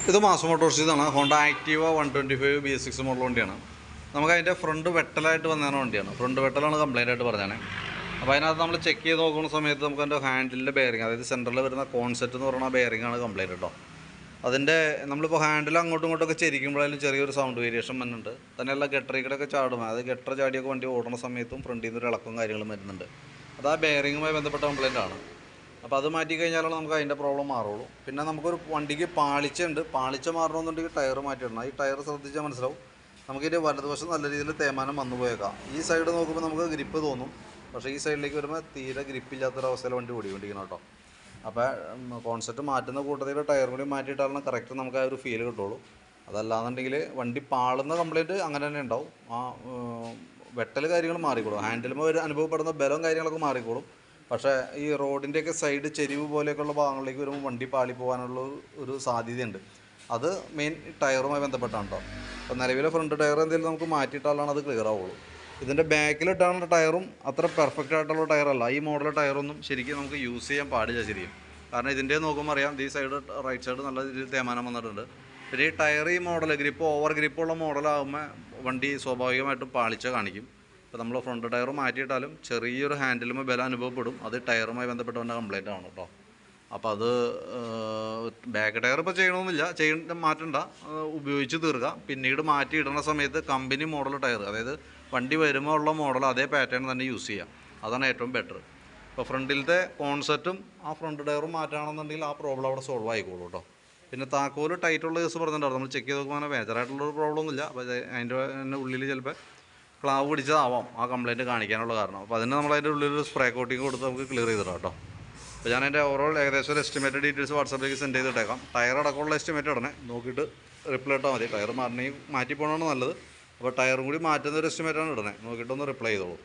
ഇത് മാസ് മോട്ടോഴ്സിന്നാണ്. Honda Activa 125 BS6 model വണ്ടിയാണ്. നമുക്ക് അതിൻ്റെ ഫ്രണ്ട് വെട്ടലായിട്ട് വന്നതാണ് വണ്ടിയാണ്. ഫ്രണ്ട് വെട്ടലാണ് കംപ്ലൈൻ്റ് ആയിട്ട് പറഞ്ഞാൽ. അപ്പോൾ അതിനകത്ത് നമ്മൾ ചെക്ക് ചെയ്ത് നോക്കുന്ന സമയത്ത് നമുക്ക് അതിൻ്റെ ഹാൻഡിലിൻ്റെ ബെയറിങ്, അതായത് സെൻറ്ററിൽ വരുന്ന കോൺസെപ്റ്റ് എന്ന് പറയുന്ന ബെയറിങ്ങാണ് കംപ്ലൈൻറ്റ് കേട്ടോ. അതിൻ്റെ നമ്മളിപ്പോൾ ഹാൻഡിൽ അങ്ങോട്ടും ഇങ്ങോട്ടൊക്കെ ചെരിക്കുമ്പോഴായാലും ചെറിയൊരു സൗണ്ട് വേരിയേഷൻ വരുന്നുണ്ട്. തന്നെയല്ല ഗട്ടറിക്കടൊക്കെ ചാടും, അത് ഗട്ടർ ചാടിയൊക്കെ വണ്ടി ഓടുന്ന സമയത്തും ഫ്രണ്ടിൽ നിന്ന് ഒരു ഇളക്കവും കാര്യങ്ങളും വരുന്നുണ്ട്. അത് ആ ബെയറിങ്ങുമായി ബന്ധപ്പെട്ട കംപ്ലൈൻ്റ് ആണ്. അപ്പോൾ അത് മാറ്റി കഴിഞ്ഞാലാണ് നമുക്ക് അതിൻ്റെ പ്രോബ്ലം മാറുള്ളൂ. പിന്നെ നമുക്കൊരു വണ്ടിക്ക് പാളിച്ചുണ്ട്. പാളിച്ച മാറണമെന്നുണ്ടെങ്കിൽ ടയർ മാറ്റിയിടണം. ഈ ടയർ ശ്രദ്ധിച്ചാൽ മനസ്സിലാവും. നമുക്കിതിൻ്റെ വലതുവശം നല്ല രീതിയിൽ തേയ്മാനം വന്നു പോയേക്കാം. ഈ സൈഡ് നോക്കുമ്പോൾ നമുക്ക് ഗ്രിപ്പ് തോന്നും, പക്ഷേ ഈ സൈഡിലേക്ക് വരുമ്പോൾ തീരെ ഗ്രിപ്പില്ലാത്തൊരവസ്ഥയിൽ വണ്ടി ഓടിക്കൊണ്ടിരിക്കണം കേട്ടോ. അപ്പോൾ കോൺസെപ്റ്റ് മാറ്റുന്ന കൂട്ടത്തിൽ ടയർ കൂടി മാറ്റിയിട്ടാലാണ് കറക്റ്റ് നമുക്ക് ആ ഒരു ഫീൽ കിട്ടുള്ളൂ. അതല്ലാന്നുണ്ടെങ്കിൽ വണ്ടി പാളുന്ന കംപ്ലൈൻറ്റ് അങ്ങനെ തന്നെ ഉണ്ടാവും. ആ വെട്ടൽ കാര്യങ്ങൾ മാറിക്കോളും, ഹാൻഡിലുമ്പോൾ ഒരു അനുഭവപ്പെടുന്ന ബലവും കാര്യങ്ങളൊക്കെ മാറിക്കോളും. പക്ഷേ ഈ റോഡിൻ്റെയൊക്കെ സൈഡ് ചെരിവ് പോലെയൊക്കെയുള്ള ഭാഗങ്ങളിലേക്ക് വരുമ്പോൾ വണ്ടി പാളി പോകാനുള്ള ഒരു സാധ്യതയുണ്ട്. അത് മെയിൻ ടയറുമായി ബന്ധപ്പെട്ടാണ് കേട്ടോ. അപ്പോൾ നിലവിലെ ഫ്രണ്ട് ടയർ എന്തെങ്കിലും നമുക്ക് മാറ്റിയിട്ടാലാണ് അത് ക്ലിയർ ആവുള്ളൂ. ഇതിൻ്റെ ബാക്കിലിട്ടാണ് ടയറും അത്ര പെർഫെക്റ്റ് ആയിട്ടുള്ള ടയറല്ല. ഈ മോഡൽ ടയറൊന്നും ശരിക്കും നമുക്ക് യൂസ് ചെയ്യാൻ പാടില്ല ശരിക്കും. കാരണം ഇതിൻ്റെ നോക്കുമ്പോൾ അറിയാം, ഈ സൈഡ് റൈറ്റ് സൈഡ് നല്ല രീതിയിൽ തേയ്മാനം വന്നിട്ടുണ്ട്. പിന്നെ ഈ ടയർ ഈ മോഡൽ ഗ്രിപ്പ് ഓവർ ഗ്രിപ്പുള്ള മോഡലാകുമ്പോൾ വണ്ടി സ്വാഭാവികമായിട്ടും പാളിച്ച കാണിക്കും. ഇപ്പോൾ നമ്മൾ ഫ്രണ്ട് ടയർ മാറ്റിയിട്ടാലും ചെറിയൊരു ഹാൻഡിലുമ്പോൾ ബലം അനുഭവപ്പെടും. അത് ടയറുമായി ബന്ധപ്പെട്ടവൻ്റെ കംപ്ലൈൻ്റ് ആണ് കേട്ടോ. അപ്പോൾ അത് ബാക്ക് ടയർ ഇപ്പോൾ ചെയ്യണമെന്നില്ല, മാറ്റണ്ട, ഉപയോഗിച്ച് തീർക്കുക. പിന്നീട് മാറ്റി ഇടുന്ന സമയത്ത് കമ്പനി മോഡൽ ടയർ, അതായത് വണ്ടി വരുമ്പോൾ ഉള്ള മോഡൽ അതേ പാറ്റേൺ തന്നെ യൂസ് ചെയ്യാം. അതാണ് ഏറ്റവും ബെറ്റർ. ഇപ്പോൾ ഫ്രണ്ടിലത്തെ കോൺസെപ്റ്റും ആ ഫ്രണ്ട് ടയറും മാറ്റുകയാണെന്നുണ്ടെങ്കിൽ ആ പ്രോബ്ലം അവിടെ സോൾവ് ആയിക്കോളൂ കേട്ടോ. പിന്നെ താക്കോല് ടൈറ്റുള്ള കേസ് പറഞ്ഞിട്ടുണ്ടാവും. നമ്മൾ ചെക്ക് ചെയ്ത് നോക്കുമ്പോൾ മേജറായിട്ടുള്ളൊരു പ്രോബ്ലം ഒന്നുമില്ല. അപ്പോൾ അതിൻ്റെ ഉള്ളിൽ ചിലപ്പോൾ ക്ലാവ് പിടിച്ചതാവാം ആ കംപ്ലയിൻറ്റ് കാണിക്കാനുള്ള കാരണം. അപ്പോൾ അതിന് നമ്മൾ അതിൻ്റെ ഉള്ളിൽ സ്പ്രേ കോട്ടിങ് കൊടുത്ത് നമുക്ക് ക്ലിയർ ചെയ്തിടാം കേട്ടോ. അപ്പോൾ ഞാൻ എൻ്റെ ഓവറോൾ ഏകദേശം ഒരു എസ്റ്റിമേറ്റഡ് ഡീറ്റെയിൽസ് വാട്സാപ്പിലേക്ക് സെൻഡ് ചെയ്തിട്ടേക്കാം. ടയർ അടക്കമുള്ള എസ്റ്റിമേറ്റ് ഉടനെ നോക്കിയിട്ട് റിപ്ലൈ ഇട്ടാൽ മതി. ടയർ മാറ്റി പോകണമെന്ന് നല്ലത്. അപ്പോൾ ടയറും കൂടി മാറ്റുന്ന ഒരു എസ്റ്റിമേറ്റാണ് ഇടണേ. നോക്കിയിട്ടൊന്ന് റിപ്ലൈ ചെയ്തോളൂ.